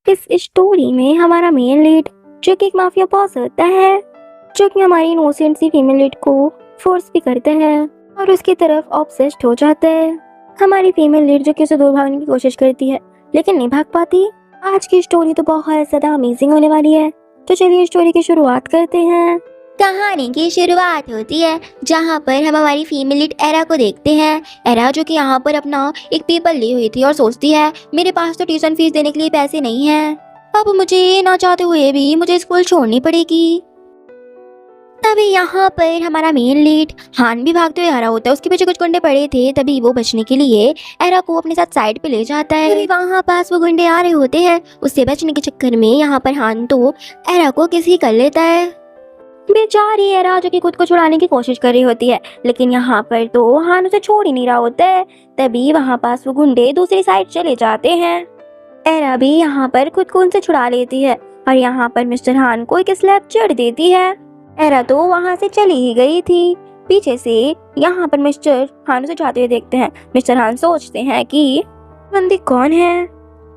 इस स्टोरी में हमारा मेन लीड जो कि एक माफिया बॉस होता है, जो कि हमारी इनोसेंट सी फीमेल लीड को फोर्स भी करता है और उसकी तरफ ऑब्सेस्ड हो जाता है। हमारी फीमेल लीड जो कि उसे दूर भागने की कोशिश करती है लेकिन नहीं भाग पाती। आज की स्टोरी तो बहुत ज्यादा अमेजिंग होने वाली है, तो चलिए स्टोरी की शुरुआत करते हैं। कहानी की शुरुआत होती है जहाँ पर हम हमारी फीमेल लीड एरा को देखते हैं। एरा जो कि यहाँ पर अपना एक पेपर ली हुई थी और सोचती है मेरे पास तो ट्यूशन फीस देने के लिए पैसे नहीं हैं, अब मुझे ना चाहते हुए भी मुझे स्कूल छोड़नी पड़ेगी। तभी यहाँ पर हमारा मेन लीड हान भी भागते हुए आ रहा होता है। उसके पीछे कुछ गुंडे पड़े थे, तभी वो बचने के लिए एरा को अपने साथ साइड पे ले जाता है। तभी वहाँ पास वो गुंडे आ रहे होते हैं, उससे बचने के चक्कर में यहाँ पर हान तो एरा को किसी कर लेता है। बेचारी एरा जो कि खुद को छुड़ाने की कोशिश कर रही होती है, लेकिन यहाँ पर तो हान उसे छोड़ ही नहीं रहा होता है। तभी वहाँ पास वो गुंडे दूसरी साइड चले जाते हैं। एरा भी यहाँ पर खुद को उनसे छुड़ा लेती है और यहाँ पर मिस्टर हान को एक स्लैप चढ़ देती है। एरा तो वहाँ से चली ही गई थी। पीछे से यहाँ पर मिस्टर हान उसे जाते हुए देखते हैं। मिस्टर हान सोचते हैं कि बंदी कौन है,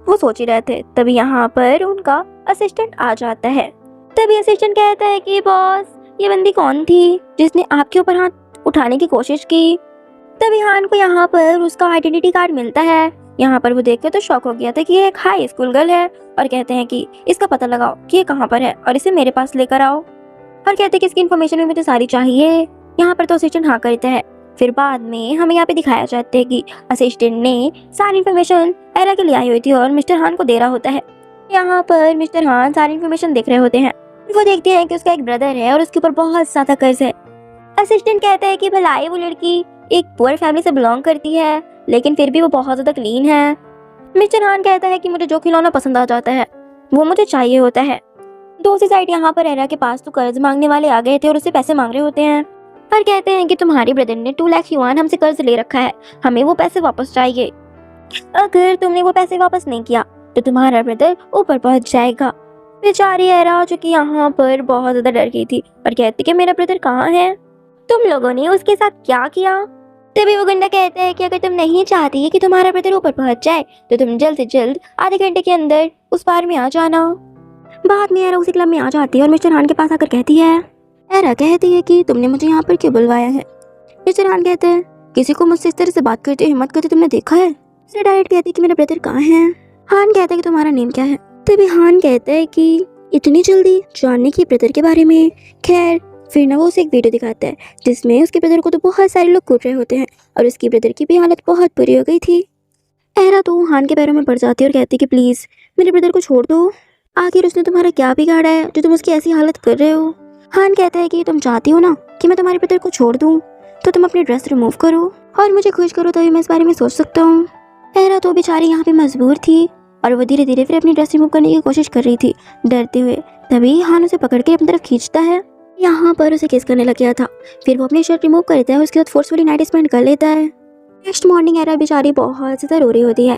वो सोच ही रहे थे। तभी यहाँ पर उनका असिस्टेंट आ जाता है। तभी असिस्टेंट कहता है कि बॉस, ये बंदी कौन थी जिसने आपके ऊपर हाथ उठाने की कोशिश की। तभी हान को यहाँ पर उसका आइडेंटिटी कार्ड मिलता है। यहाँ पर वो देख के तो शॉक हो गया था कि ये एक हाई स्कूल गर्ल है और कहते हैं कि इसका पता लगाओ कि ये कहाँ पर है और इसे मेरे पास लेकर आओ, और कहते हैं कि इसकी इन्फॉर्मेशन भी मुझे सारी चाहिए। यहाँ पर तो असिस्टेंट हाँ करता है। फिर बाद में हमें यहाँ पे दिखाया जाता है कि असिस्टेंट ने सारी इन्फॉर्मेशन एरा के लिए आई हुई थी और मिस्टर हान को दे रहा होता है। यहाँ पर मिस्टर हान सारी इन्फॉर्मेशन देख रहे होते हैं। वो देखते हैं कि उसका एक ब्रदर है और उसके ऊपर बहुत ज्यादा कर्ज है। असिस्टेंट कहता है कि भलाई वो लड़की एक पुअर फैमिली से बिलोंग करती है, लेकिन फिर भी वो बहुत ज्यादा क्लीन है। मिस्टर हान कहता है कि मुझे जो खिलौना पसंद आ जाता है वो मुझे चाहिए होता है। दूसरी साइड यहाँ पर एरा के पास तो कर्ज मांगने वाले आ गए थे और उससे पैसे मांग रहे होते हैं और कहते हैं कि तुम्हारे ब्रदर ने 2 लाख युआन हमसे कर्ज ले रखा है, हमें वो पैसे वापस चाहिए। अगर तुमने वो पैसे वापस नहीं किया तो तुम्हारा ब्रदर ऊपर पहुंच जाएगा। बेचारी एरा जो कि यहाँ पर बहुत ज्यादा डर गई थी और कहती कि मेरा ब्रदर कहाँ है, तुम लोगों ने उसके साथ क्या किया। तभी वो गुंडा कहता है कि अगर तुम नहीं चाहती कि तुम्हारा ब्रदर ऊपर पहुंच जाए तो तुम जल्द से जल्द आधे घंटे के अंदर उस पार में आ जाना। बाद में एरा उसी क्लब में आ जाती है और मिस्टर हान के पास आकर कहती है, एरा कहती है कि तुमने मुझे यहाँ पर क्यों बुलवाया है। मिस्टर हान कहते हैं किसी को मुझसे इस तरह से बात करते हिम्मत करते तुमने देखा है। मिस्टर डायरेक्ट कहती है कि मेरा ब्रदर कहाँ है। हान कहता है कि तुम्हारा नेम क्या है। तभी हान कहता है कि इतनी जल्दी जानने की ब्रदर के बारे में। खैर फिर ना वो उसे एक वीडियो दिखाता है जिसमें उसके ब्रदर को तो बहुत सारे लोग कूट रहे होते हैं और उसकी ब्रदर की भी हालत बहुत बुरी हो गई थी। एरा तो हान के पैरों में पड़ जाती है और कहती है कि प्लीज मेरे ब्रदर को छोड़ दो, आखिर उसने तुम्हारा क्या बिगाड़ा है जो तुम उसकी ऐसी हालत कर रहे हो। हान कहता है कि तुम चाहती हो ना कि मैं तुम्हारे ब्रदर को छोड़ दूं, तो तुम अपनी ड्रेस रिमूव करो और मुझे खुश करो, तभी मैं इस बारे में सोच सकता हूँ। एरा तो बेचारी यहाँ पे मजबूर थी और वो धीरे धीरे फिर अपनी ड्रेस रिमूव करने की कोशिश कर रही थी डरते हुए। तभी हान उसे पकड़ के अपनी तरफ खींचता है। यहाँ पर उसे किस करने लग गया था। फिर वो अपनी शर्ट रिमूव करता है, उसके बाद फोर्सफुली नाइट स्पेंड कर लेता है। नेक्स्ट मॉर्निंग एरा बेचारी बहुत ज्यादा रो रही होती है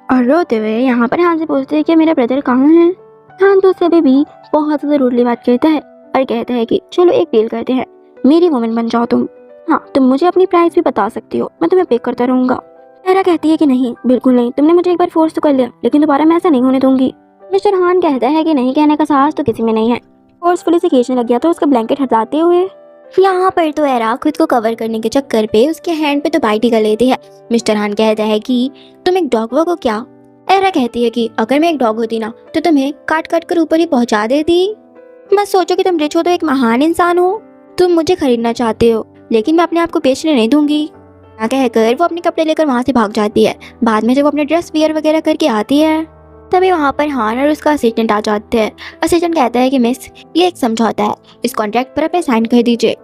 और रोते हुए यहाँ पर हान से पूछती है कि मेरा ब्रदर कहाँ है। हान तो उससे भी बहुत ज्यादा रूडली बात करता है और कहता है कि चलो एक डील करते हैं, मेरी वुमन बन जाओ तुम। हाँ, तुम मुझे अपनी प्राइस भी बता सकती हो, मैं तुम्हें पे करता रहूंगा। एरा कहती है कि नहीं, बिल्कुल नहीं, तुमने मुझे एक बार फोर्स तो कर लिया लेकिन दोबारा मैं ऐसा नहीं होने दूंगी। मिस्टर हान कहता है कि नहीं, कहने का साहस तो किसी में नहीं है। फोर्सफुली से खींचने लग गया तो उसका ब्लैंकेट हटाते हुए यहाँ पर तो एरा खुद को कवर करने के चक्कर पे उसके हैंड पे तो बाइट ही कर लेती है। मिस्टर हान कहता है कि तुम एक डॉग हो क्या। एरा कहती है कि अगर मैं एक डॉग होती ना तो तुम्हें काट काट कर ऊपर ही पहुंचा देती। बस सोचो कि तुम रिच हो तो एक महान इंसान हो, तुम मुझे खरीदना चाहते हो लेकिन मैं अपने आप को बेचने नहीं दूंगी। ना कहकर वो अपने कपड़े लेकर वहाँ से भाग जाती है। बाद में जब वो अपने ड्रेस वियर वगैरह करके आती है तभी वहाँ पर हान और उसका असिस्टेंट आ जाते हैं। असिस्टेंट कहता है कि मिस, ये एक समझौता है, इस कॉन्ट्रैक्ट पर अपने साइन कर दीजिए।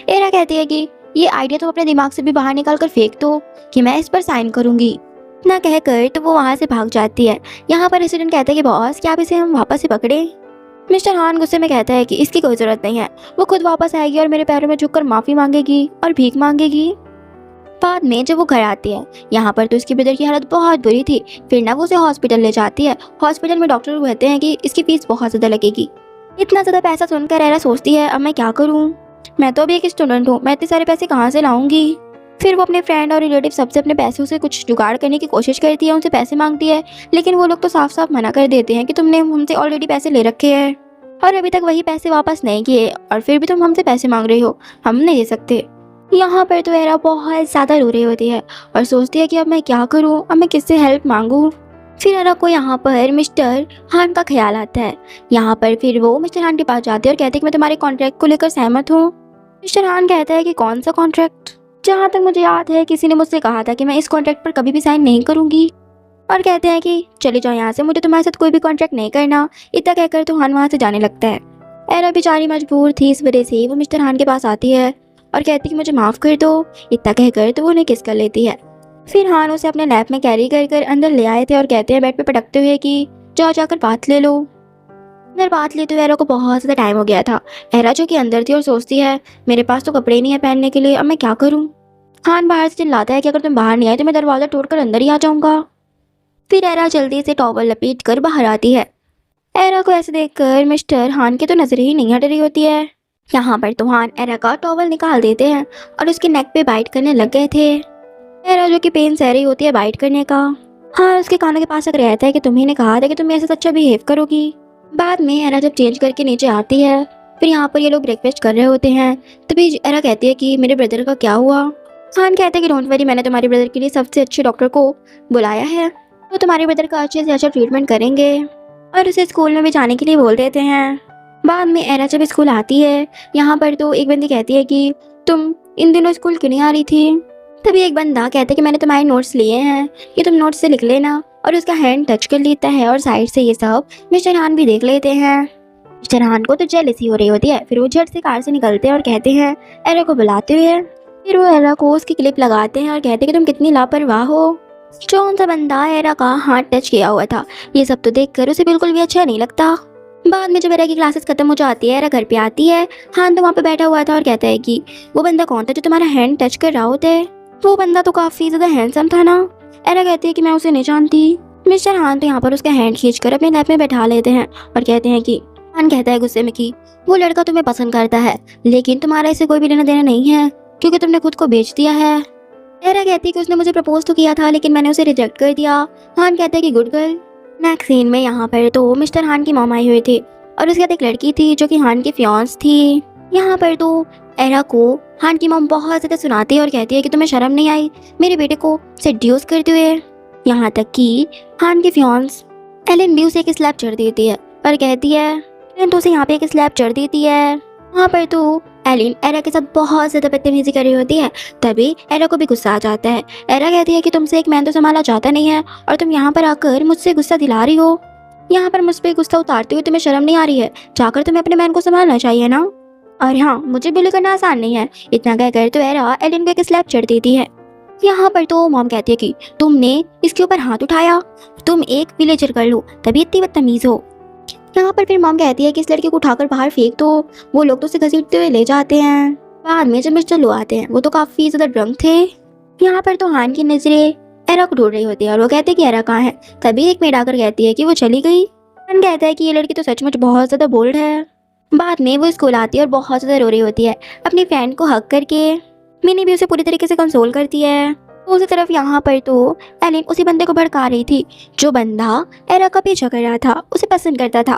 एरा कहती है कि ये आइडिया तो अपने दिमाग से भी बाहर निकाल कर फेंक दो कि मैं इस पर साइन करूंगी। ना कहकर तो वो वहाँ से भाग जाती है। यहाँ पर असिस्टेंट कहता है कि बॉस, क्या आप इसे हम वापस से पकड़े। मिस्टर हान गुस्से में कहता है कि इसकी कोई जरूरत नहीं है, वो खुद वापस आएगी और मेरे पैरों में झुककर माफी मांगेगी और भीख मांगेगी। बाद में जब वो घर आती है यहाँ पर तो इसकी ब्रदर की हालत बहुत बुरी थी। फिर ना वो उसे हॉस्पिटल ले जाती है। हॉस्पिटल में डॉक्टर कहते हैं कि इसकी फीस बहुत ज्यादा लगेगी। इतना ज्यादा पैसा सुनकर एरा सोचती है अब मैं क्या करूँ, मैं तो अभी एक स्टूडेंट हूँ, मैं इतने सारे पैसे कहाँ से लाऊंगी। फिर वो अपने फ्रेंड और रिलेटिव सबसे अपने पैसों से कुछ जुगाड़ करने की कोशिश करती है, उनसे पैसे मांगती है, लेकिन वो लोग तो साफ साफ मना कर देते हैं कि तुमने हमसे ऑलरेडी पैसे ले रखे हैं और अभी तक वही पैसे वापस नहीं किए और फिर भी तुम हमसे पैसे मांग रही हो, हम नहीं दे सकते। यहाँ पर तो एरा बहुत ज़्यादा रो रही होती है और सोचती है कि अब मैं क्या करूँ, अब मैं किससे हेल्प मांगूँ। फिर एरा को यहाँ पर मिस्टर हान का ख्याल आता है। यहाँ पर फिर वो मिस्टर हान के पास जाती है और कहती है कि मैं तुम्हारे कॉन्ट्रैक्ट को लेकर सहमत हूँ। मिस्टर हान कहता है कि कौन सा कॉन्ट्रैक्ट? जहाँ तक मुझे याद है किसी ने मुझसे कहा था कि मैं इस कॉन्ट्रैक्ट पर कभी भी साइन नहीं करूँगी, और कहते हैं कि चले जाओ यहाँ से, मुझे तुम्हारे साथ कोई भी कॉन्ट्रैक्ट नहीं करना। इतना कहकर तो हान वहाँ से जाने लगता है। एरा बेचारी मजबूर थी, इस वजह से वो मिस्टर हान के पास आती है और कहती है कि मुझे माफ़ कर दो। इतना कहकर तो वो उन्हें किस कर लेती है। फिर हान उसे अपने लैब में कैरी कर कर अंदर ले आए थे और कहते हैं बेड पे पटकते हुए कि जाओ जाकर बात ले लो। अंदर बात लेते हुए एरा को बहुत ज़्यादा टाइम हो गया था। एरा जो कि अंदर थी और सोचती है मेरे पास तो कपड़े नहीं है पहनने के लिए, अब मैं क्या करूँ। हान बाहर से चिल्लाता है कि अगर तुम बाहर नहीं आए तो मैं दरवाज़ा तोड़कर अंदर ही आ जाऊँगा। फिर एरा जल्दी से टॉवल लपेट कर बाहर आती है। एरा को ऐसे देखकर मिस्टर हान की तो नजर ही नहीं हट रही होती है। यहाँ पर तो हान एरा का टॉवल निकाल देते हैं और उसके नेक पे बाइट करने लग गए थे। एरा जो कि पेन सह रही होती है बाइट करने का, हाँ उसके कानों के पास आकर रहता है कि तुम्ही ने कहा था कि तुम ऐसे अच्छा बिहेव करोगी। बाद में एरा जब चेंज करके नीचे आती है, फिर यहाँ पर ये लोग ब्रेकफास्ट कर रहे होते हैं। तभी एरा कहती है कि मेरे ब्रदर का क्या हुआ। हान कहते हैं कि डोंट वरी, मैंने तुम्हारे ब्रदर के लिए सबसे अच्छे डॉक्टर को बुलाया है, तो तुम्हारे ब्रदर का अच्छे से अच्छा ट्रीटमेंट करेंगे और उसे स्कूल में भी जाने के लिए बोल देते हैं। बाद में एरा जब स्कूल आती है, यहाँ पर तो एक बंदी कहती है कि तुम इन दिनों स्कूल क्यों नहीं आ रही थी। तभी एक बंदा कहता है कि मैंने तुम्हारे नोट्स लिए हैं, ये तुम नोट्स से लिख लेना, और उसका हैंड टच कर लेता है और साइड से ये सब मिस्टर हान भी देख लेते हैं। मिस्टर हान को तो जेलसी हो रही होती है। फिर वो झट से कार से निकलते हैं और कहते हैं एरा को बुलाते हुए। फिर वो एरा को उसकी क्लिप लगाते हैं और कहते हैं कि तुम कितनी लापरवाह हो। कौन सा बंदा एरा का हाथ टच किया हुआ था, ये सब तो देखकर उसे बिल्कुल भी अच्छा नहीं लगता। बाद में जब एरा की क्लासेस खत्म हो जाती है, एरा घर पे आती है। हान तो वहाँ पे बैठा हुआ था और कहता है कि वो बंदा कौन था जो तुम्हारा हैंड टच कर रहा होता है। वो बंदा तो काफी ज्यादा हैंडसम था ना। एरा कहती है कि मैं उसे नहीं जानती। मिस्टर हान तो यहाँ पर उसका हैंड खींचकर अपने लैब में बैठा लेते हैं और कहते हैं कि हान कहता है गुस्से में कि वो लड़का तुम्हें पसंद करता है, लेकिन तुम्हारा इससे कोई भी लेना देना नहीं है क्योंकि तुमने खुद को बेच दिया है। एरा कहती है कि उसने मुझे प्रपोज तो किया था लेकिन मैंने उसे रिजेक्ट कर दिया। हान कहता है कि गुड गर्ल। नेक्स्ट सीन में यहाँ पर तो मिस्टर हान की मॉम आई हुई थी और उसके साथ एक लड़की थी जो कि हान की फियांस थी। यहाँ पर तो एरा को हान की मॉम बहुत ज़्यादा सुनाती है और कहती है कि तुम्हें शर्म नहीं आई मेरे बेटे को सेड्यूस करते हुए। यहाँ तक कि हान की फियांस एलन भी उसे एक स्लैब चढ़ देती है और कहती है एलन तो उसे यहाँ पे एक स्लैब चढ़ देती है। वहाँ पर तो एलिन एरा के साथ बहुत ज़्यादा बदतमीजी कर रही होती है। तभी एरा को भी गुस्सा आ जाता है। एरा कहती है कि तुमसे एक मैन तो संभाला जाता नहीं है और तुम यहाँ पर आकर मुझसे गुस्सा दिला रही हो। यहाँ पर मुझ पर गुस्सा उतारते हुए तुम्हें शर्म नहीं आ रही है, जाकर तुम्हें अपने मैन को संभालना चाहिए ना। और हाँ, मुझे बिल्ली करना आसान नहीं है। इतना कहकर तो एरा एलिन को एक स्लैब चढ़ देती है। यहाँ पर तो मॉम कहती है कि तुमने इसके ऊपर हाथ उठाया, तुम एक विलेजर कर लो तभी इतनी बदतमीज हो। यहाँ पर फिर मॉम कहती है कि इस लड़के को उठाकर बाहर फेंक दो। वो लोग तो उसे घसीटते हुए ले जाते हैं। बाद में जब मिस्टर लो आते हैं, वो तो काफी ज्यादा ड्रंक थे। यहाँ पर तो हान की नजरें एरा को ढूंढ रही होती है और वो कहते हैं कि एरा कहाँ है। तभी एक मेड आकर कहती है कि वो चली गई। हान कहता है कि ये लड़की तो सचमुच बहुत ज्यादा बोल्ड है। बाद में वो स्कूल आती है और बहुत ज्यादा रो रही होती है अपनी फ्रेंड को हक करके। मिनी भी उसे पूरी तरीके से कंसोल करती है। दूसरी तरफ यहाँ पर तो एलिन उसी बंदे को भड़का रही थी जो बंदा एरा का पीछा कर रहा था, उसे पसंद करता था।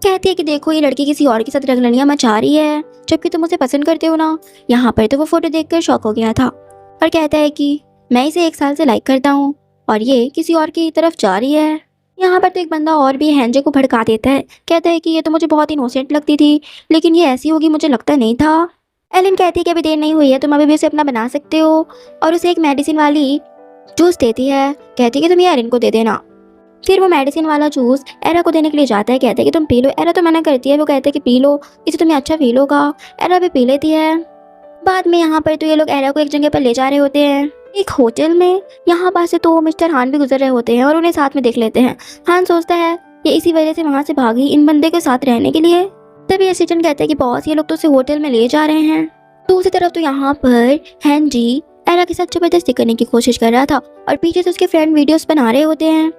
कहती है कि देखो ये लड़की किसी और के साथ रगलनियां मचा रही है जबकि तुम उसे पसंद करते हो ना। यहाँ पर तो वो फोटो देखकर शॉक हो गया था और कहता है कि मैं इसे 1 साल से लाइक करता हूँ और ये किसी और की तरफ जा रही है। यहाँ पर तो एक बंदा और भी हैंजे को भड़का देता है। कहता है कि ये तो मुझे बहुत इनोसेंट लगती थी लेकिन ये ऐसी होगी मुझे लगता नहीं था। एलिन कहती है कि अभी देर नहीं हुई है, तुम अभी भी उसे अपना बना सकते हो, और उसे एक मेडिसिन वाली जूस देती है। कहती है कि तुम ये एलिन को दे देना। फिर वो मेडिसिन वाला जूस एरा को देने के लिए जाता है। कहता है कि तुम पी लो। एरा तो मना करती है। वो कहता है कि पी लो, इससे तुम्हें अच्छा फील होगा। एरा भी पी लेती है। बाद में यहाँ पर तो ये लोग एरा को एक जगह पर ले जा रहे होते हैं, एक होटल में। यहाँ पास से तो मिस्टर हान भी गुजर रहे होते हैं और उन्हें साथ में देख लेते हैं। हान सोचता है ये इसी वजह से वहाँ से भागी इन बंदे के साथ रहने के लिए। तभी असिस्टेंट कहता है कि बॉस ये लोग तो उसे होटल में ले जा रहे हैं। दूसरी तरफ तो यहाँ पर हैंजी एरा के साथ जबरदस्ती करने की कोशिश कर रहा था और पीछे से उसके फ्रेंड वीडियोस बना रहे होते हैं।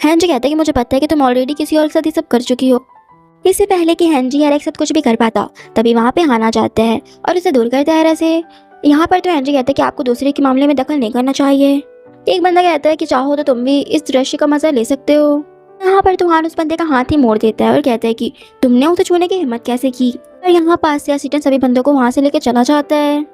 हैंजी कहता है कि मुझे पता है कि तुम ऑलरेडी किसी और के साथ ये सब कर चुकी हो। इससे पहले कि हैंजी एरा के साथ कुछ भी कर पाता, तभी वहाँ पे हान आ जाता है और उसे दूर करता है एरा से यहाँ पर तो एंड्री कहता है कि आपको दूसरे के मामले में दखल नहीं करना चाहिए। एक बंदा कहता है कि चाहो तो तुम भी इस दृश्य का मजा ले सकते हो। यहाँ पर तुहान उस बंदे का हाथ ही मोड़ देता है और कहता है कि तुमने उसे छूने की हिम्मत कैसे की। और यहाँ पास से असिस्टेंट सभी बंदों को वहाँ से लेकर चला जाता है।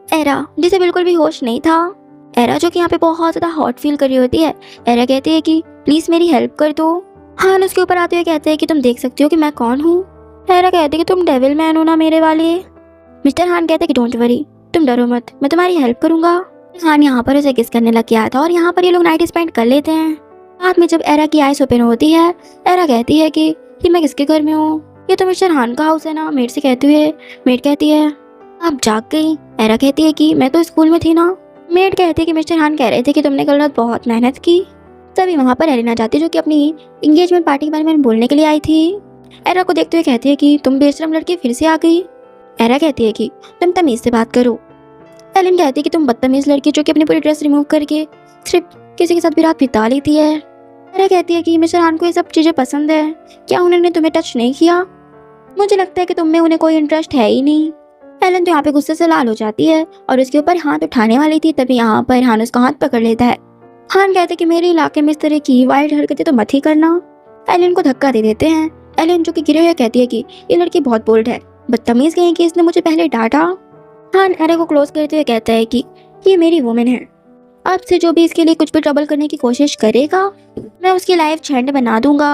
एरा जिसे बिल्कुल भी होश नहीं था, एरा जो कि यहाँ पे बहुत ज्यादा हॉट फील कर रही होती है, एरा कहती है कि प्लीज मेरी हेल्प कर दो। हान उसके ऊपर आते हुए कहते हैं कि तुम देख सकते हो कि मैं कौन हूँ। एरा कहती है कि तुम डेविल मैन हो ना मेरे वाले। मिस्टर हान कहते हैं कि डोंट वरी, तुम डरो मत, मैं तुम्हारी हेल्प करूंगा। हान यहाँ पर उसे किस करने लग गया था और यहाँ पर ये लोग नाइट स्पेंड कर लेते हैं। रात में जब एरा की आइस ओपन होती है, एरा कहती है कि मैं किसके घर में हूँ, ये तो मिस्टर हान का हाउस है ना। मेड से कहते हुए मेड कहती है आप जाग गई। एरा कहती है कि मैं तो स्कूल में थी ना। मेड कहती है कि मिस्टर हान कह रहे थे कि तुमने कल रात बहुत मेहनत की। तभी वहाँ पर एलिना जाती जो कि अपनी इंगेजमेंट पार्टी के बारे में बोलने के लिए आई थी। एरा को देखते हुए कहती है कि तुम बेशरम लड़की फिर से आ गई। एरा कहती है कि तुम तमीज से बात करो। एलिन कहती है कि तुम बदतमीज लड़की जो कि अपनी पूरी ड्रेस रिमूव करके सिर्फ किसी के साथ भी रात बिता लेती है। एरा कहती है कि मिस्टर हान को ये सब चीजें पसंद है, क्या उन्होंने तुम्हें टच नहीं किया? मुझे लगता है कि तुम में उन्हें कोई इंटरेस्ट है ही नहीं। एलन तो यहाँ पे गुस्से से लाल हो जाती है और उसके ऊपर हाथ उठाने वाली थी, तभी यहाँ पर हान उसका हाथ पकड़ लेता है। हान कहते कि मेरे इलाके में इस तरह की वाइल्ड हरकतें तो मत ही करना। एलन को धक्का दे देते हैं। एलन जो कि गिरे हुए कहती है कि ये लड़की बहुत बोल्ड है, बदतमीज कहीं कि इसने मुझे पहले डांटा। हान एरा को क्लोज करते हुए कहता है कि ये मेरी वुमेन है, अब से जो भी इसके लिए कुछ भी ट्रबल करने की कोशिश करेगा मैं उसकी लाइफ झंड बना दूंगा।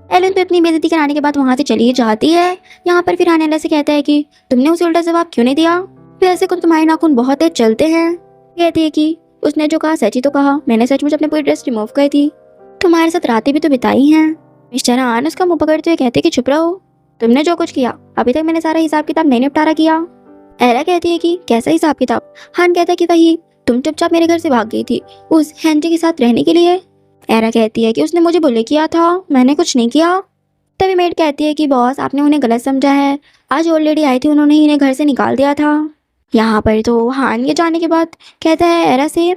एलन तो अपनी बेइज्जती कराने के बाद वहाँ से चली जाती है। यहाँ पर फिर हान एला से कहता है कि तुमने उसे उल्टा जवाब क्यों नहीं दिया, वैसे को तुम्हारे नाखून बहुत तेज चलते हैं। कहती है कि उसने जो कहा सच ही तो कहा, मैंने सचमुच अपनी पूरी ड्रेस रिमूव कर दी, तुम्हारे साथ रातें भी तो बिताई हैं। मिस्टर हान उसका मुंह पकड़ते हुए कहते कि चुप रहो, तुमने जो कुछ किया अभी तक मैंने सारा हिसाब किताब नहीं निपटारा किया। एला कहती है कि कैसा हिसाब किताब? हान कहता है कि वही, तुम चुपचाप मेरे घर से भाग गई थी उस हेनरी के साथ रहने के लिए। एरा कहती है कि उसने मुझे बुले किया था, मैंने कुछ नहीं किया। तभी मेड कहती है कि बॉस आपने उन्हें गलत समझा है, आज ओल्ड लेडी आई थी, उन्होंने इन्हें घर से निकाल दिया था। यहाँ पर तो हान ये जाने के बाद कहता है एरा से,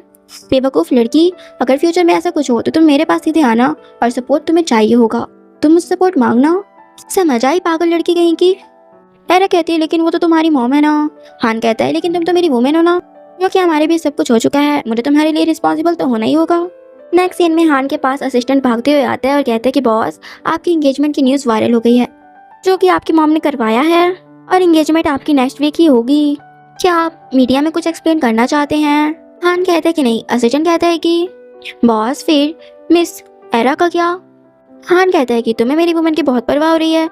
बेवकूफ़ लड़की, अगर फ्यूचर में ऐसा कुछ हो तो तुम मेरे पास सीधे आना और सपोर्ट तुम्हें चाहिए होगा, तुम मुझसे सपोर्ट मांगना। समझ आई पागल लड़की कहीं की। एरा कहती है लेकिन वो तो तुम्हारी मॉम है ना। हान कहता है लेकिन तुम तो मेरी वुमेन हो ना, क्योंकि हमारे भी सब कुछ हो चुका है, मुझे तुम्हारे लिए रिस्पॉन्सिबल तो होना ही होगा। नेक्स्ट सीन में हान के पास असिस्टेंट भागते हुए आता है और कहता है कि बॉस आपकी एंगेजमेंट की न्यूज़ वायरल हो गई है, जो कि आपकी मॉम ने करवाया है और एंगेजमेंट आपकी नेक्स्ट वीक ही होगी। क्या आप मीडिया में कुछ एक्सप्लेन करना चाहते हैं? हान कहता है कि नहीं। असिस्टेंट कहता है कि बॉस फिर मिस एरा का क्या? हान कहता है कि तुम्हें मेरी वुमन की बहुत परवाह हो रही है।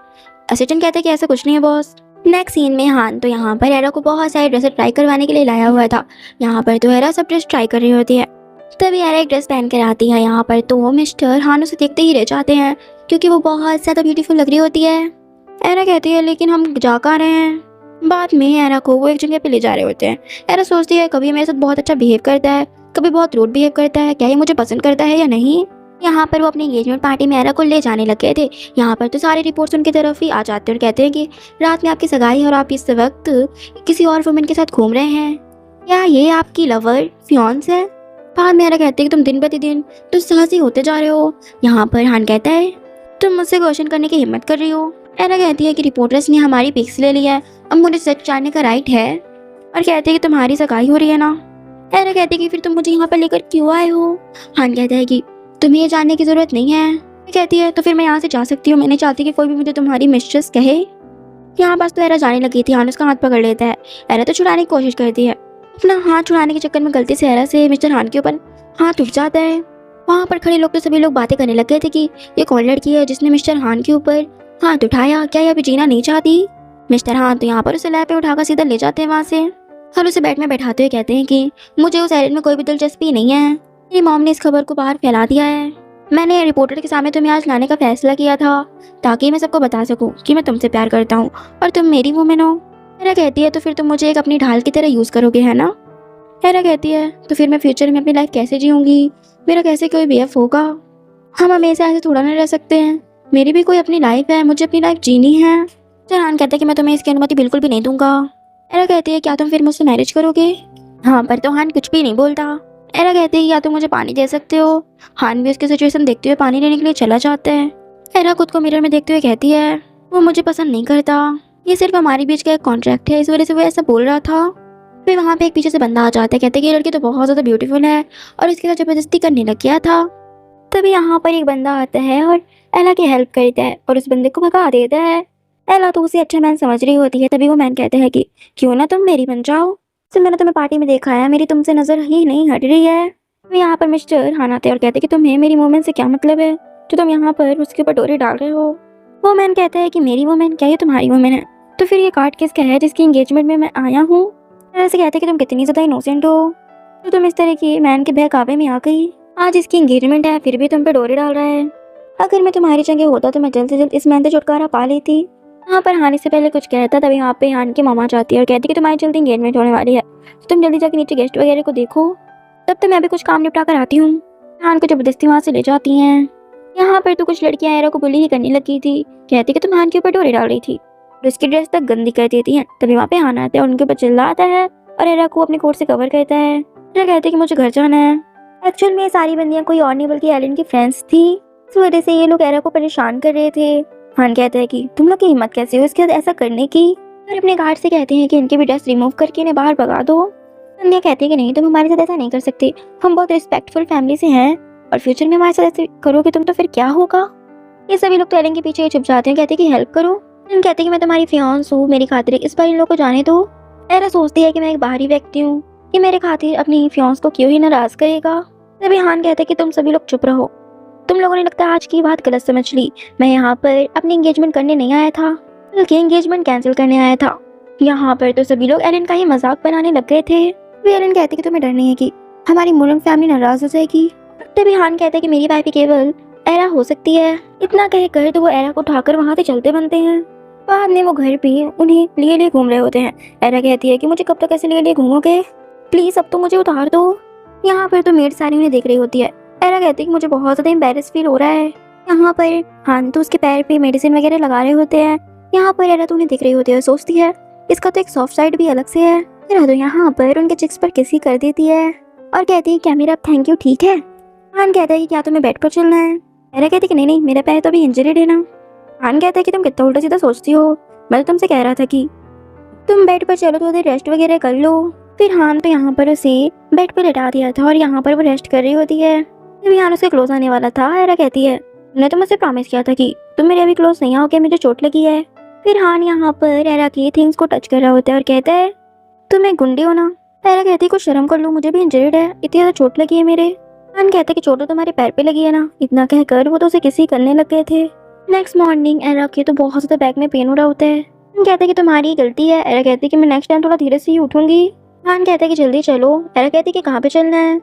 असिस्टेंट कहता है कि ऐसा कुछ नहीं है बॉस। नेक्स्ट सीन में हान तो यहाँ पर एरा को बहुत सारी ड्रेस ट्राई करवाने के लिए लाया हुआ था। यहाँ पर तो एरा सब ड्रेस ट्राई कर रही होती है, तभी एरा एक ड्रेस पहन कर आती है। यहाँ पर तो मिस्टर हान उसे देखते ही रह जाते हैं क्योंकि वो बहुत ज़्यादा ब्यूटीफुल लग रही होती है। एरा कहती है लेकिन हम जा कहाँ रहे हैं। बाद में एरा को वो एक जगह पे ले जा रहे होते हैं। एरा सोचती है कभी मेरे साथ बहुत अच्छा बिहेव करता है, कभी बहुत रूड बिहेव करता है, क्या ये मुझे पसंद करता है या नहीं। यहाँ पर वो अपनी एंगेजमेंट पार्टी में एरा को ले जाने लग गए थे। यहाँ पर तो सारे रिपोर्ट्स उनकी तरफ ही आ जाते हैं और कहते हैं कि रात में आपकी सगाई है और आप इस वक्त किसी और वुमेन के साथ घूम रहे हैं, क्या ये आपकी लवर फियांस है? बाद में एरा कहते हैं कि तुम दिन प्रतिदिन तो साहसी होते जा रहे हो। यहाँ पर हान कहता है तुम मुझसे क्वेश्चन करने की हिम्मत कर रही हो। एरा कहती है कि रिपोर्टर्स ने हमारी पिक्स ले लिया है, अब मुझे सच जानने का राइट है, और कहते हैं कि तुम्हारी सगाई हो रही है ना। एरा कहती है कि फिर तुम मुझे यहाँ पर लेकर क्यों आए हो। हान कहता है कि तुम्हें ये जानने की जरूरत नहीं है। कहती है तो फिर मैं यहाँ से जा सकती हूँ, मैं नहीं चाहती कि कोई भी मुझे तुम्हारी मिस्ट्रेस कहे। यहाँ पास तो एरा जाने लगी थी। हान उसका हाथ पकड़ लेता है। एरा तो छुड़ाने की कोशिश करती है, अपना हाथ छुड़ाने के चक्कर में गलती से एरा से मिस्टर हान के ऊपर हाथ उठ जाता है। वहाँ पर खड़े लोग तो सभी लोग बातें करने लग गए थे कि ये कौन लड़की है जिसने मिस्टर हान के ऊपर हाथ उठाया, क्या ये अभी जीना नहीं चाहती। मिस्टर हान तो यहाँ पर उसे लैब पे उठाकर सीधा ले जाते हैं वहाँ से और उसे बेड में बैठाते हुए कहते हैं कि मुझे उस एरिन में कोई भी दिलचस्पी नहीं है, मेरी मॉम ने इस खबर को बाहर फैला दिया है, मैंने रिपोर्टर के सामने तुम्हें आज लाने का फैसला किया था ताकि मैं सबको बता सकूं कि मैं तुमसे प्यार करता हूं और तुम मेरी वुमेन हो। एरा कहती है तो फिर तुम मुझे एक अपनी ढाल की तरह यूज़ करोगे, है ना। एरा कहती है तो फिर मैं फ्यूचर में अपनी लाइफ कैसे जीऊँगी, मेरा कैसे कोई बीएफ होगा, हम हमेशा ऐसे थोड़ा ना रह सकते हैं, मेरी भी कोई अपनी लाइफ है, मुझे अपनी लाइफ जीनी है। हान कहता है कि मैं तुम्हें इसकी अनुमति बिल्कुल भी नहीं दूंगा। एरा कहती है क्या तुम फिर मुझसे मैरिज करोगे। हाँ पर तो हान कुछ भी नहीं बोलता। एरा कहती है या तुम मुझे पानी दे सकते हो। हान भी उसकी सिचुएशन देखते हुए पानी लेने के लिए चला जाता है। एरा खुद को मिरर में देखते हुए कहती है वो मुझे पसंद नहीं करता, ये सिर्फ हमारे बीच का एक कॉन्ट्रैक्ट है, इस वजह से वो ऐसा बोल रहा था। फिर वहाँ पे एक पीछे से बंदा आ जाता है, कहते हैं कि ये लड़की तो बहुत ज़्यादा ब्यूटीफुल है और इसके साथ ज़बरदस्ती करने लग गया था। तभी यहाँ पर एक बंदा आता है और एला की हेल्प करता है और उस बंदे को भगा देता है। एला तो उसे अच्छा मैन समझ रही होती है। तभी वो मैन कहता है कि क्यों ना तुम मेरी बन जाओ। तो मैंने तुम्हें पार्टी में देखा है, मेरी तुमसे नजर ही नहीं हट रही है। तो यहाँ पर मिस्टर हान आते हैं और कहते हैं कि तुम्हें मेरी वुमेन से क्या मतलब है जो तुम यहाँ पर उसके ऊपर डोरी डाल रहे हो। वो मैन कहता है कि मेरी वुमेन क्या, ये तुम्हारी वुमेन है, तो फिर ये कार्ड किसका है जिसकी एंगेजमेंट में मैं आया हूँ। ऐसे कहते हैं कि तुम कितनी ज्यादा इनोसेंट हो, तो तुम इस तरह की मैन के बहकावे में आ गई। आज इसकी एंगेजमेंट है फिर भी तुम पे डोरी डाल रहा है। अगर मैं तुम्हारी जगह होता तो मैं जल्द से जल्द इस मैन से छुटकारा पा लेती। यहाँ पर हानि से पहले कुछ कहता, तभी यहाँ पे हान की मामा जाती है और कहती कि तुम्हारी जल्दी एंगेजमेंट होने वाली है, तो तुम जल्दी जाके नीचे गेस्ट वगैरह को देखो, तब तक मैं भी कुछ काम निपटा कर आती हूँ। हान को जबरदस्ती वहाँ से ले जाती हैं। यहाँ पर तो कुछ लड़कियां एरा को बुली ही करने लगी थी, कहती कि तुम हान के ऊपर डोरी डाल रही थी और उसकी ड्रेस तक गंदी कर देती है। तभी वहाँ पे हान आता है और उनके ऊपर चिल्लाता है और एरा को अपने कोट से कवर करता है। एरा कहती है कि मुझे घर जाना है। एक्चुअल में ये सारी बंदियां कोई और नहीं बल्कि एलन की फ्रेंड्स थी। इस वजह से ये लोग एरा को परेशान कर रहे थे। हान कहता है कि तुम लोग की हिम्मत कैसे हो इसके साथ ऐसा करने की, और अपने गार्ड से कहते हैं कि इनकी भी ड्रेस रिमूव करके इन्हें बाहर भगा दो। बंदियां कहती है कि नहीं, तुम हमारे साथ ऐसा नहीं कर सकते, हम बहुत रिस्पेक्टफुल फैमिली से हैं और फ्यूचर में हमारे साथ ऐसे करोगे तुम तो फिर क्या होगा। ये सभी लोग तो एलन के पीछे छुप जाते हैं, कहते हैं कि हेल्प करो। हम कहते हैं कि मैं तुम्हारी फियांस हूँ, मेरी खातिर इस बार इन लोगों को जाने दो। एरा सोचती है कि मैं एक बाहरी व्यक्ति हूँ, कि मेरे खातिर अपनी फियांस को क्यों ही नाराज करेगा। तभी हान कहते हैं कि तुम सभी लोग चुप रहो, तुम लोगों ने लगता है आज की बात गलत समझ ली। मैं यहाँ पर अपनी एंगेजमेंट करने नहीं आया था, बल्कि एंगेजमेंट कैंसिल करने आया था। यहाँ पर तो सभी लोग एलन का ही मजाक बनाने लग गए थे। वे एलन कहते कि तुम्हें डर नहीं है कि हमारी मुरंग फैमिली नाराज हो जाएगी। तभी हान कहते कि मेरी वाइफ केवल एरा हो सकती है। इतना कहकर तो वो एरा को उठाकर वहाँ से चलते बनते हैं। बाद में वो घर पे उन्हें लिए लिए घूम रहे होते हैं। एरा कहती है कि मुझे कब तक ऐसे लिए लिए घूमोगे, प्लीज अब तो मुझे उतार दो। यहाँ पर तो मेड सारी उन्हें देख रही होती है। एरा कहती है कि मुझे बहुत ज्यादा एम्बैरेस फील हो रहा है। यहाँ पर हान तो उसके पैर पे मेडिसिन वगैरह लगा रहे होते हैं। यहाँ पर एरा तो उन्हें देख रही होती है, सोचती है इसका तो एक सॉफ्ट साइड भी अलग से है। एरा तो यहाँ पर उनके चिक्स पर किसी कर देती है और कहती है क्या मेरा थैंक यू ठीक है। हान कहता है कि क्या तुम्हें बेड पर चलना है। एरा कहती है कि नहीं नहीं, मेरा पैर तो अभी इंजरीड है ना। हान कहता है कि तुम कितना उल्टा सीधा सोचती हो, मैं तो तुमसे कह रहा था कि तुम बेड पर चलो तो उधर रेस्ट वगैरह कर लो। फिर हान तो यहाँ पर उसे बेड पर लेटा दिया था और यहाँ पर वो रेस्ट कर रही होती है। जब हान उसके क्लोज आने वाला था, एरा कहती है मैंने तो मुझसे प्रॉमिस किया था कि तुम मेरे अभी क्लोज नहीं आओगे, मुझे चोट लगी है। फिर हान यहाँ पर एरा की थिंग्स को टच कर रहा होता है और कहता है तुम एक गुंडी हो ना। एरा कहती है कुछ शर्म कर लो, मुझे भी इंजर्ड है, इतनी ज्यादा चोट लगी है मेरे। हान कहता है कि चोट तो तुम्हारे पैर पे लगी है ना। इतना कहकर वो तो उसे किसी करने लग गए थे। नेक्स्ट मॉर्निंग एरा के तो बहुत ज्यादा बैक में पेन हो रहा होता है। हान कहता है कि तुम्हारी गलती है। एरा कहती है कि मैं नेक्स्ट टाइम थोड़ा धीरे से ही उठूंगी। हान कहता है कि जल्दी चलो। एरा कहती है कि कहाँ पे चलना है।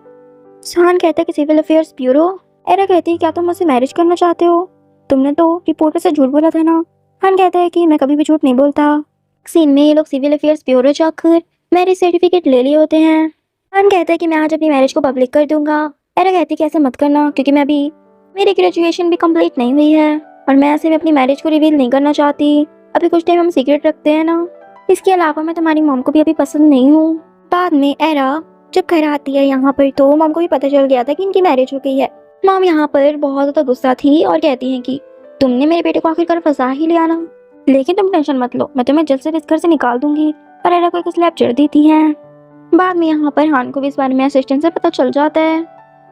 हान कहता है कि सिविल अफेयर्स ब्यूरो। एरा कहती है क्या तुम मुझसे मैरिज करना चाहते हो, तुमने तो रिपोर्ट से झूठ बोला था ना। हान कहता है कि मैं कभी भी झूठ नहीं बोलता। सीन में ये लोग सिविल अफेयर्स ब्यूरो जाकर मैरिज सर्टिफिकेट ले लिए होते हैं। हान कहता है कि मैं आज अपनी मैरिज को पब्लिक कर दूंगा। एरा कहती है कि ऐसे मत करना, क्योंकि मैं अभी मेरी ग्रेजुएशन भी कंप्लीट नहीं हुई है और मैं ऐसे में अपनी मैरिज को रिवील नहीं करना चाहती। अभी कुछ टाइम हम सीक्रेट रखते हैं ना। इसके अलावा मैं तुम्हारी मॉम को भी अभी पसंद नहीं हूँ। बाद में एरा जब घर आती है यहाँ पर तो मॉम को भी पता चल गया था कि इनकी मैरिज हो गई है। मॉम यहाँ पर बहुत ज्यादा गुस्सा थी और कहती हैं कि तुमने मेरे बेटे को आखिरकार फंसा ही लिया ना, लेकिन तुम टेंशन मत लो, मैं तुम्हें जल्द से इस घर से निकाल दूंगी। और एरा को एक स्लैप चढ़ देती है। बाद में यहाँ पर हान को भी इस बारे में असिस्टेंट से पता चल जाता है।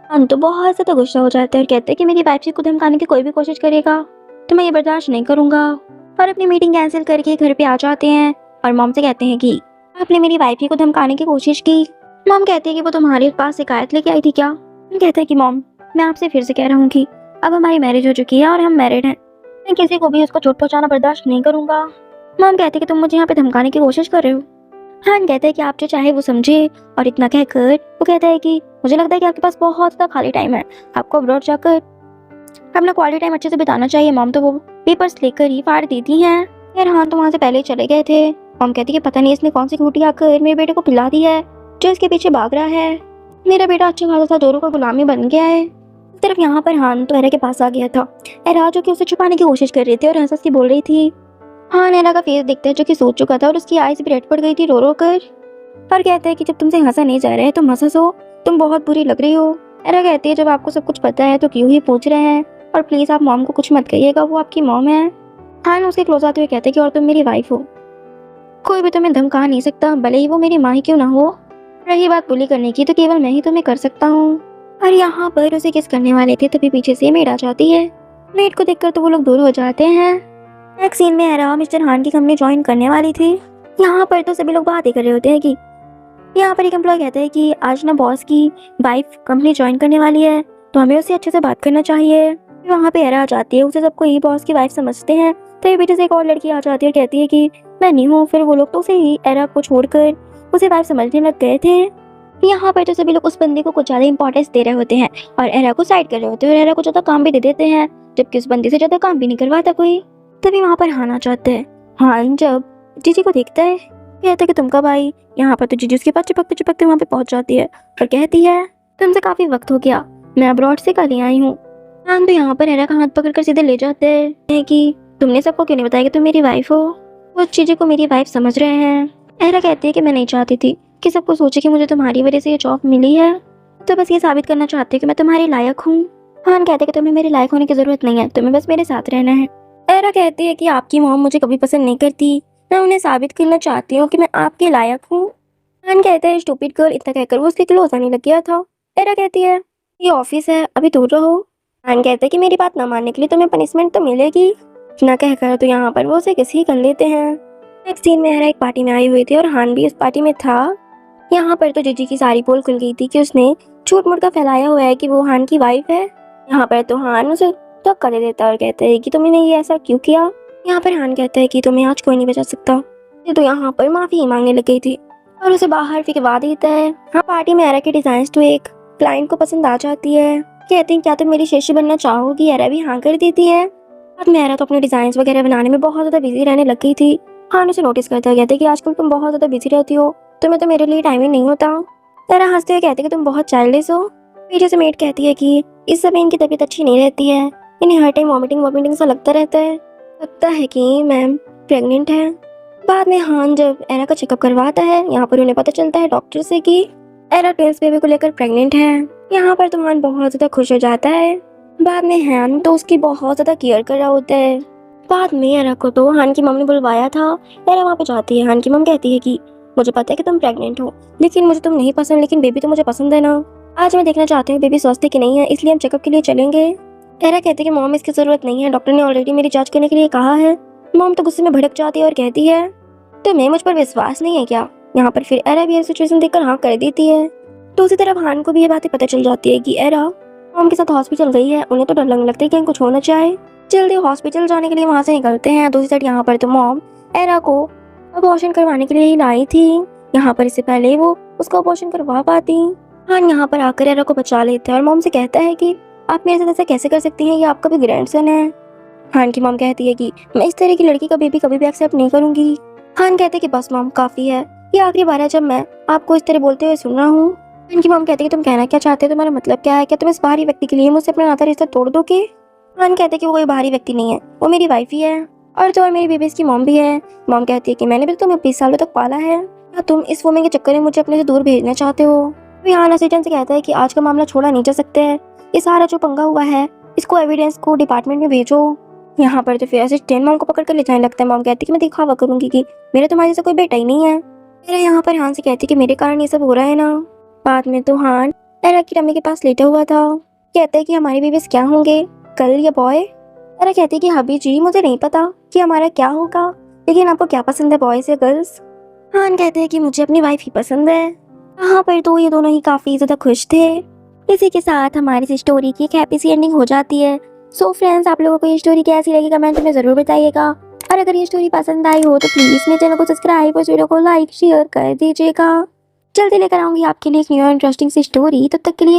हान तो बहुत ज्यादा गुस्सा हो जाता है और कहते हैं कि मेरी वाइफ से खुद धमकाने की कोई भी कोशिश करेगा तो मैं ये बर्दाश्त नहीं करूंगा। और अपनी मीटिंग कैंसिल करके घर पे आ जाते हैं और मॉम से कहते हैं कि आपने मेरी वाइफ को धमकाने की कोशिश की। मॉम कहती है कि वो तुम्हारे पास शिकायत लेके आई थी क्या। हम कहते हैं कि मॉम मैं आपसे फिर से कह रहा हूँ कि अब हमारी मैरिज हो चुकी है और हम मैरिड हैं, मैं किसी को भी उसको चोट पहुंचाना बर्दाश्त नहीं करूंगा। मॉम कहती है कि तुम मुझे यहाँ पे धमकाने की कोशिश कर रहे हो। हान कहता है कि आप जो चाहे वो समझे। और इतना कहकर वो कहता है कि मुझे लगता है कि आपके पास बहुत ज़्यादा खाली टाइम है, आपको अब्रॉड जाकर अपना क्वालिटी टाइम अच्छे से बिताना चाहिए। मॉम तो वो पेपर्स लेकर ही फाड़ देती हैं। यार हान तो वहाँ से पहले ही चले गए थे। मॉम कहती है कि पता नहीं इसने कौन सी खूटी आकर मेरे बेटे को पिला दी है जो इसके पीछे भाग रहा है। मेरा बेटा अच्छा खासा था, जोरों का गुलामी बन गया है। इस तरफ यहाँ पर हान तो एरा के पास आ गया था। एरा जो कि उसे छुपाने की कोशिश कर रही थी और हंस हंस के बोल रही थी। हान एरा का फेस देखते हैं जो कि सोच चुका था और उसकी आईज भी रेड पड़ गई थी रो रो कर। और कहते हैं कि जब तुमसे हंसा नहीं जा रहा है तुम हंस हो, तुम बहुत बुरी लग रही हो। एरा कहती है जब आपको सब कुछ पता है तो क्यों ही पूछ रहे हैं, और प्लीज आप मॉम को कुछ मत कहिएगा, वो आपकी मॉम है। हान उसके क्लोज आते हुए कहते हैं कि और तुम मेरी वाइफ हो, कोई भी तुम्हें धमका नहीं सकता, भले ही वो मेरी माँ ही क्यों ना हो। रही बात बुली करने की, तो केवल मैं ही तुम्हें कर सकता हूँ। और यहाँ पर उसे किस करने वाले थे तभी पीछे से मेड आ जाती है। मेड को देखकर तो वो लोग दूर हो जाते हैं। नेक्स्ट सीन में एरा मिस्टर हान की कंपनी ज्वाइन करने वाली थी। यहाँ पर तो सभी लोग बातें कर रहे होते हैं कि यहाँ पर एक एम्प्लॉय कहता है कि आज ना बॉस की वाइफ कंपनी ज्वाइन करने वाली है, तो हमें उससे अच्छे से बात करना चाहिए। वहाँ पे एरा आ जाती है, उसे सबको ही बॉस की वाइफ समझते हैं। तो ये पीछे से एक और लड़की आ जाती है और कहती है कि मैं नहीं हूँ। फिर वो लोग तो उसे ही एरा को छोड़कर उसे वाइफ समझने लग गए थे। यहाँ पर तो सभी लोग उस बंदी को कुछ ज्यादा इंपॉर्टेंस दे रहे होते हैं और एरा को साइड कर रहे होते हैं और एरा को ज्यादा काम भी दे देते हैं, जबकि उस बंदी से ज्यादा काम भी नहीं करवाता कोई। तभी वहाँ पर हान आ जाता है। हान जब जीजी को देखता है कहता है कि तुम कब आई। यहाँ पर तो जीजी उसके पास चिपकते चिपकते वहाँ पे पहुंच जाती है और कहती है तुमसे काफी वक्त हो गया, मैं अब्रॉड से कल ही आई हूँ। हान तो यहाँ पर एरा का हाथ पकड़ कर सीधे ले जाते हैं कि तुमने सबको क्यों नहीं बताया कि तुम मेरी वाइफ हो। वो चीजें को मेरी वाइफ समझ रहे हैं। एरा कहती है कि मैं नहीं चाहती थी कि सबको सोचे कि मुझे तुम्हारी वजह से ये जॉब मिली है, तो बस ये साबित करना चाहती हूँ कि मैं तुम्हारे लायक हूँ। हान कहते हैं कि तुम्हें मेरे लायक होने की जरूरत नहीं है, तुम्हें बस मेरे साथ रहना है। एरा कहती है कि आपकी मॉम मुझे कभी पसंद नहीं करती, मैं उन्हें साबित करना चाहती हूँ कि मैं आपके लायक हूँ। हान कहते हैं स्टूपिड गर्ल, इतना कहकर वो उसके क्लोज आने लग गया था। एरा कहती है ये ऑफिस है, अभी दूर रहो। हान कहते हैं कि मेरी बात ना मानने के लिए तुम्हें पनिशमेंट तो मिलेगी। इतना कहकर तो यहाँ पर वो उसे किसी कर लेते हैं। नेक्स्ट सीन में एरा एक पार्टी में आई हुई थी और हान भी उस पार्टी में था। यहाँ पर तो जीजी की सारी पोल खुल गई थी कि उसने झूठ मूठ का फैलाया हुआ है कि वो हान की वाइफ है। यहाँ पर तो हान उसे धक्का दे देता है और कहता है कि तुमने ये ऐसा क्यों किया। यहाँ पर हान कहता है कि तुम्हें आज कोई नहीं बचा सकता। ये तो यहाँ पर माफी ही मांगने लग गई थी और उसे बाहर फेंकवा देता है। हाँ, पार्टी में एरा के डिजाइन तो एक क्लाइंट को पसंद आ जाती है। कहते हैं क्या तुम मेरी शिष्य बनना चाहोगी। एरा भी हाँ कर देती है। बाद में एरा तो अपने डिजाइन वगैरह बनाने में बहुत ज्यादा बिजी रहने लग गई थी। हान उसे नोटिस करता है, कहते हैं कि आजकल तुम बहुत ज्यादा बिजी रहती हो, तुम्हें तो मेरे लिए टाइम ही नहीं होता। एरा हंसते हुए कहते हैं कि तुम बहुत चाइल्डिश हो। पीछे से मेड कहती है कि इस समय इनकी तबीयत अच्छी नहीं रहती है, इन्हें हर टाइम वॉमिटिंग सा लगता रहता है, लगता है कि मैम प्रेग्नेंट है। बाद में हान जब एरा का चेकअप करवाता है, यहाँ पर उन्हें पता चलता है डॉक्टर से कि एरा ट्विंस बेबी को लेकर प्रेग्नेंट है। यहाँ पर तो हान बहुत ज्यादा खुश हो जाता है। बाद में हान तो उसकी बहुत ज्यादा केयर कर रहा होता है। बाद में एरा को तो हान की मम ने बुलवाया था। एरा वहाँ पे जाती है। हान की मम कहती है कि मुझे पता है कि तुम प्रेग्नेंट हो, लेकिन मुझे तुम नहीं पसंद, लेकिन बेबी तो मुझे पसंद है ना। आज मैं देखना चाहती हूँ बेबी स्वस्थ है कि नहीं है, इसलिए हम चेकअप के लिए चलेंगे। एरा कहती है कि मॉम इसकी जरूरत नहीं है, डॉक्टर ने ऑलरेडी मेरी जांच करने के लिए कहा है। मॉम तो गुस्से में भड़क जाती है और कहती है तुम्हें मुझ पर विश्वास नहीं है क्या। यहाँ पर फिर एरा भी ये सिचुएशन देखकर हाँ कर देती है। दूसरी तरफ हान को भी ये बातें पता चल जाती है कि एरा मॉम के साथ हॉस्पिटल गई है। उन्हें तो डर लगने लगता है कि कुछ होना चाहे। जल्दी हॉस्पिटल जाने के लिए वहाँ से निकलते हैं। दूसरी साइड यहाँ पर तो मॉम एरा को अबॉर्शन करवाने के लिए ही लाई थी। यहाँ पर इससे पहले वो उसका अबॉर्शन करवा पाती। हान यहाँ पर आकर एरा को बचा लेता है और मॉम से कहता है कि आप मेरे साथ ऐसा कैसे कर सकती हैं, ये आपका भी ग्रैंडसन है। हान की मॉम कहती है कि मैं इस तरह की लड़की का बेबी कभी भी एक्सेप्ट नहीं करूंगी। हान कहते हैं कि बस मॉम काफी है, ये आखिरी बार है जब मैं आपको इस तरह बोलते हुए सुन रहा हूँ। हान की मॉम कहती है कि तुम कहना क्या चाहते हो, तुम्हारा मतलब क्या है, क्या तुम इस बाहरी व्यक्ति के लिए मुझसे अपना नाता रिश्ता तोड़ दोगे। हान कहते हैं कि वो कोई बाहरी व्यक्ति नहीं है, वो मेरी वाइफ ही है और तो और मेरी बेबी की मॉम भी है। मॉम कहती है कि मैंने भी तो तुम्हें 20 सालों तक पाला है, क्या तुम इस वुमेन के चक्कर में मुझे अपने से दूर भेजना चाहते हो। हान असिस्टेंट से कहता है कि आज का मामला छोड़ा नहीं जा सकता है, ये सारा जो पंगा हुआ है इसको एविडेंस को डिपार्टमेंट में भेजो। यहाँ पर तो फिर असिस्टेंट मॉम को पकड़ कर ले जाने लगता है। मॉम कहती है कि मैं दिखावा करूंगी कि मेरा तुम्हारे से कोई बेटा ही नहीं है। मेरा यहाँ पर हान से कहती है कि मेरे कारण ये सब हो रहा है ना। बाद में तो हान एरा की रम्मी के पास लेटा हुआ था, कहता है कि हमारे बेबीज क्या होंगे, गर्ल या बॉय। एरा कहती है कि हबी जी मुझे नहीं पता कि हमारा क्या होगा, लेकिन आपको क्या पसंद है, बॉयज या गर्ल्स। हान कहते हैं कि मुझे अपनी वाइफ ही पसंद है। यहाँ पर तो ये दोनों ही काफी ज्यादा खुश थे। इसी के साथ हमारी इस स्टोरी की एक हैप्पी सी एंडिंग हो जाती है। सो फ्रेंड्स, आप लोगों को ये स्टोरी कैसी लगी कमेंट में जरूर बताइएगा और अगर ये स्टोरी पसंद आई हो तो प्लीज मेरे चैनल को सब्सक्राइब और इस वीडियो को लाइक शेयर कर दीजिएगा। जल्दी लेकर आऊंगी आपके लिए एक न्यू इंटरेस्टिंग सी स्टोरी। तब तक के लिए